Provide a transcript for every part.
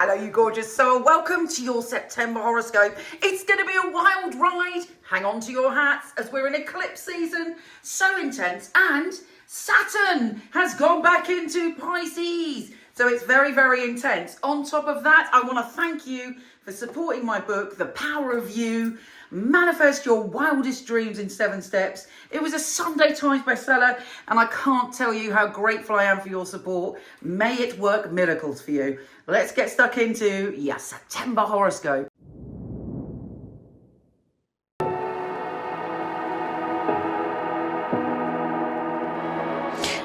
Hello, you gorgeous soul. Welcome to your September horoscope. It's going to be a wild ride. Hang on to your hats as we're in eclipse season. So intense. And Saturn has gone back into Pisces. So it's very, very intense. On top of that, I want to thank you for supporting my book, The Power of You. Manifest Your Wildest Dreams in 7 Steps. It was a Sunday Times bestseller, and I can't tell you how grateful I am for your support. May it work miracles for you. Let's get stuck into your September horoscope.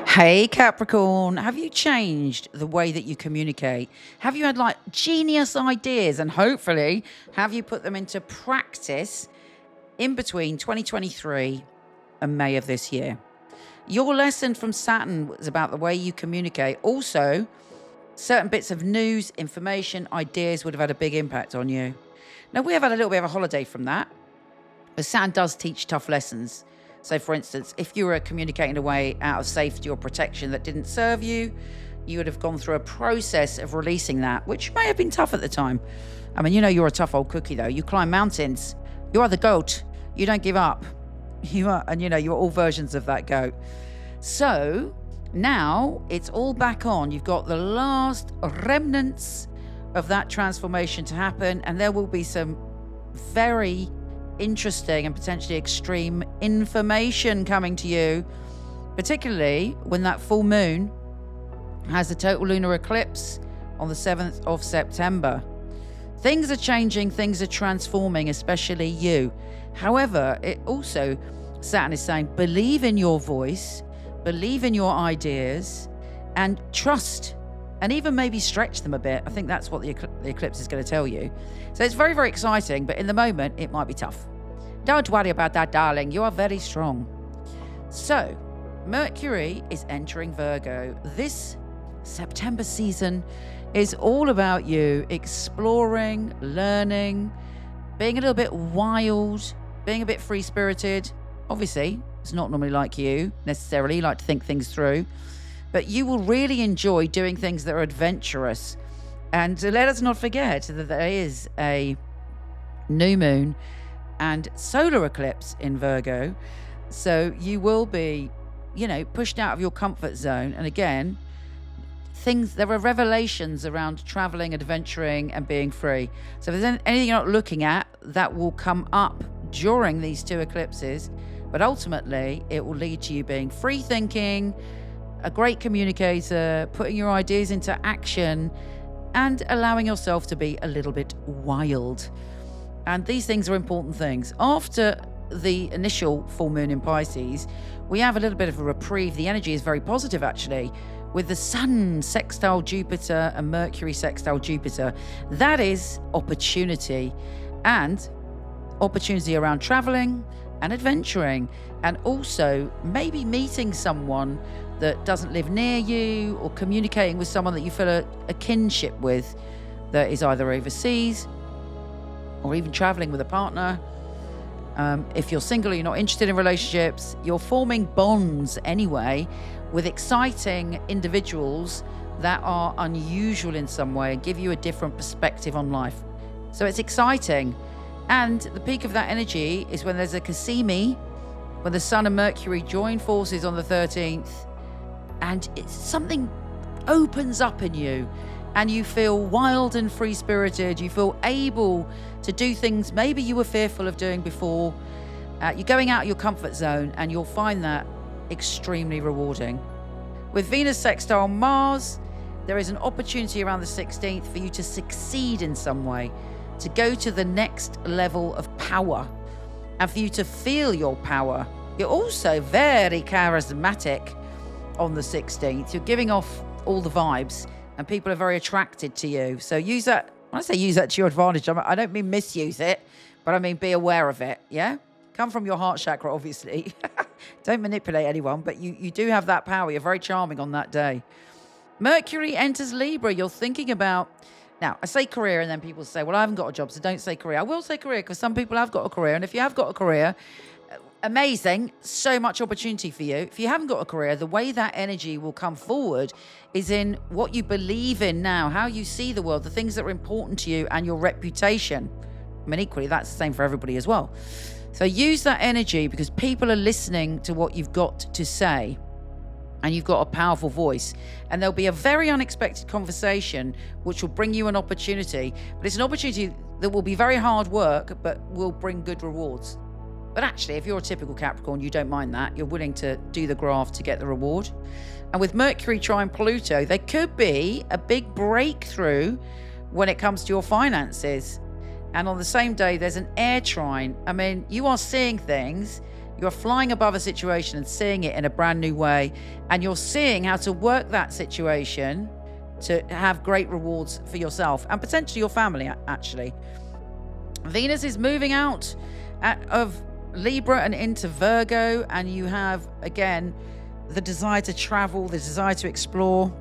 Hey Capricorn, have you changed the way that you communicate? Have you had like genius ideas, and hopefully have you put them into practice in between 2023 and May of this year? Your lesson from Saturn was about the way you communicate. Also, certain bits of news, information, ideas would have had a big impact on you. Now, we have had a little bit of a holiday from that, but Saturn does teach tough lessons. So, for instance, if you were communicating a way out of safety or protection that didn't serve you, you would have gone through a process of releasing that, which may have been tough at the time. I mean, you know, you're a tough old cookie, though. You climb mountains. You are the goat. You don't give up. You are, and you know, you're all versions of that goat. So now it's all back on. You've got the last remnants of that transformation to happen, and there will be some very interesting and potentially extreme information coming to you, particularly when that full moon has a total lunar eclipse on the 7th of September. Things are changing, things are transforming, especially you. However, it also, Saturn is saying, believe in your voice, believe in your ideas, and trust, and even maybe stretch them a bit. I think that's what the eclipse is going to tell you. So it's very, very exciting, but in the moment, it might be tough. Don't worry about that, darling. You are very strong. So, Mercury is entering Virgo. This September season is all about you exploring, learning, being a little bit wild, being a bit free-spirited. Obviously, it's not normally like you necessarily, like to think things through, but you will really enjoy doing things that are adventurous. And let us not forget that there is a new moon and solar eclipse in Virgo. So you will be, you know, pushed out of your comfort zone. And again, there are revelations around traveling, adventuring, and being free. So if there's anything you're not looking at, that will come up during these 2 eclipses. But ultimately, it will lead to you being free thinking, a great communicator, putting your ideas into action, and allowing yourself to be a little bit wild. And these things are important things. After the initial full moon in Pisces, we have a little bit of a reprieve. The energy is very positive, actually, with the Sun sextile Jupiter and Mercury sextile Jupiter. That is opportunity, and opportunity around traveling and adventuring, and also maybe meeting someone that doesn't live near you, or communicating with someone that you feel a kinship with that is either overseas or even traveling with a partner. If you're single or you're not interested in relationships, you're forming bonds anyway with exciting individuals that are unusual in some way and give you a different perspective on life. So it's exciting. And the peak of that energy is when there's a Cassimi, when the Sun and Mercury join forces on the 13th, and something opens up in you, and you feel wild and free-spirited. You feel able to do things maybe you were fearful of doing before. You're going out of your comfort zone, and you'll find that extremely rewarding. With Venus sextile Mars, there is an opportunity around the 16th for you to succeed in some way, to go to the next level of power, and for you to feel your power. You're also very charismatic on the 16th. You're giving off all the vibes, and people are very attracted to you. So use that. When I say use that to your advantage, I don't mean misuse it, but I mean be aware of it, yeah? Come from your heart chakra, obviously. Don't manipulate anyone, but you do have that power. You're very charming on that day. Mercury enters Libra. You're thinking about... Now, I say career, and then people say, well, I haven't got a job, so don't say career. I will say career, because some people have got a career, and if you have got a career, amazing. So much opportunity for you. If you haven't got a career, the way that energy will come forward is in what you believe in now, how you see the world, the things that are important to you, and your reputation. I mean, equally, that's the same for everybody as well. So use that energy, because people are listening to what you've got to say, and you've got a powerful voice. And there'll be a very unexpected conversation which will bring you an opportunity. But it's an opportunity that will be very hard work, but will bring good rewards. But actually, if you're a typical Capricorn, you don't mind that. You're willing to do the graft to get the reward. And with Mercury trine Pluto, there could be a big breakthrough when it comes to your finances. And on the same day, there's an air trine. I mean, you are seeing things. You're flying above a situation and seeing it in a brand new way. And you're seeing how to work that situation to have great rewards for yourself and potentially your family, actually. Venus is moving out of Libra and into Virgo, and you have, again, the desire to travel, the desire to explore.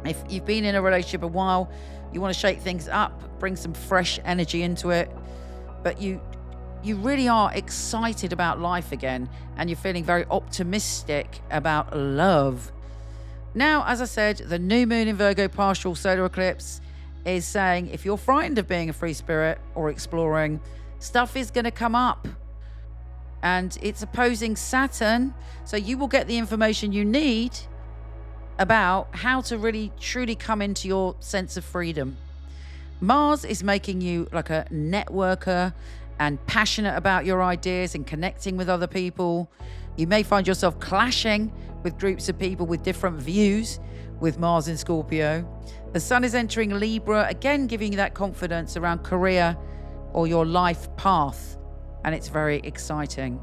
If you've been in a relationship a while, you want to shake things up, bring some fresh energy into it, but you really are excited about life again, and you're feeling very optimistic about love. Now, as I said, the new moon in Virgo partial solar eclipse is saying if you're frightened of being a free spirit or exploring, stuff is going to come up. And it's opposing Saturn, so you will get the information you need about how to really truly come into your sense of freedom. Mars is making you like a networker and passionate about your ideas and connecting with other people. You may find yourself clashing with groups of people with different views with Mars in Scorpio. The Sun is entering Libra, again giving you that confidence around career or your life path. And it's very exciting.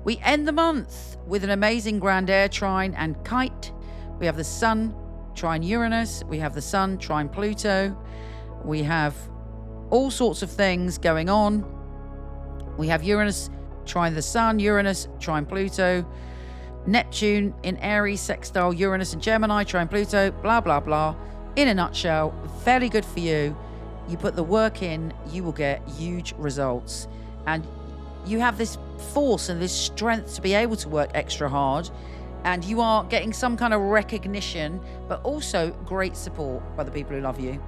We end the month with an amazing grand air trine and kite. We have the Sun trine Uranus. We have the Sun trine Pluto. We have all sorts of things going on. We have Uranus trine the Sun, Uranus trine Pluto, Neptune in Aries, sextile Uranus and Gemini, trine Pluto, blah, blah, blah. In a nutshell, very good for you. You put the work in, you will get huge results. And you have this force and this strength to be able to work extra hard, and you are getting some kind of recognition, but also great support by the people who love you.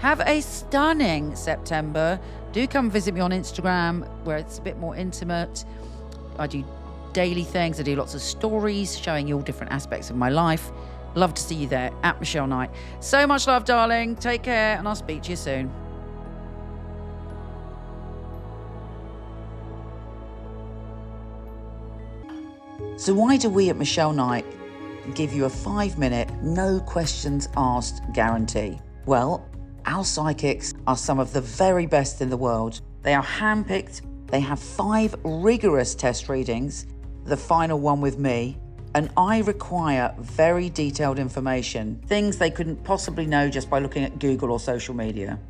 Have a stunning September. Do come visit me on Instagram, where it's a bit more intimate. I do daily things. I do lots of stories showing you all different aspects of my life. Love to see you there at Michele Knight. So much love, darling. Take care, and I'll speak to you soon. So why do we at Michele Knight give you a 5-minute, no questions asked guarantee? Well, our psychics are some of the very best in the world. They are handpicked. They have 5 rigorous test readings, the final one with me, and I require very detailed information, things they couldn't possibly know just by looking at Google or social media.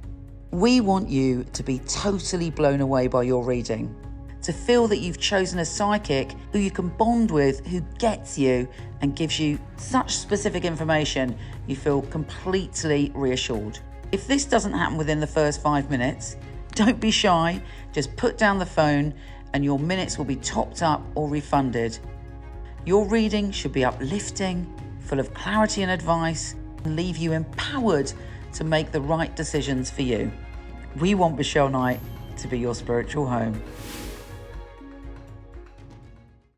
We want you to be totally blown away by your reading, to feel that you've chosen a psychic who you can bond with, who gets you and gives you such specific information, you feel completely reassured. If this doesn't happen within the first 5 minutes, don't be shy, just put down the phone and your minutes will be topped up or refunded. Your reading should be uplifting, full of clarity and advice, and leave you empowered to make the right decisions for you. We want Michele Knight to be your spiritual home.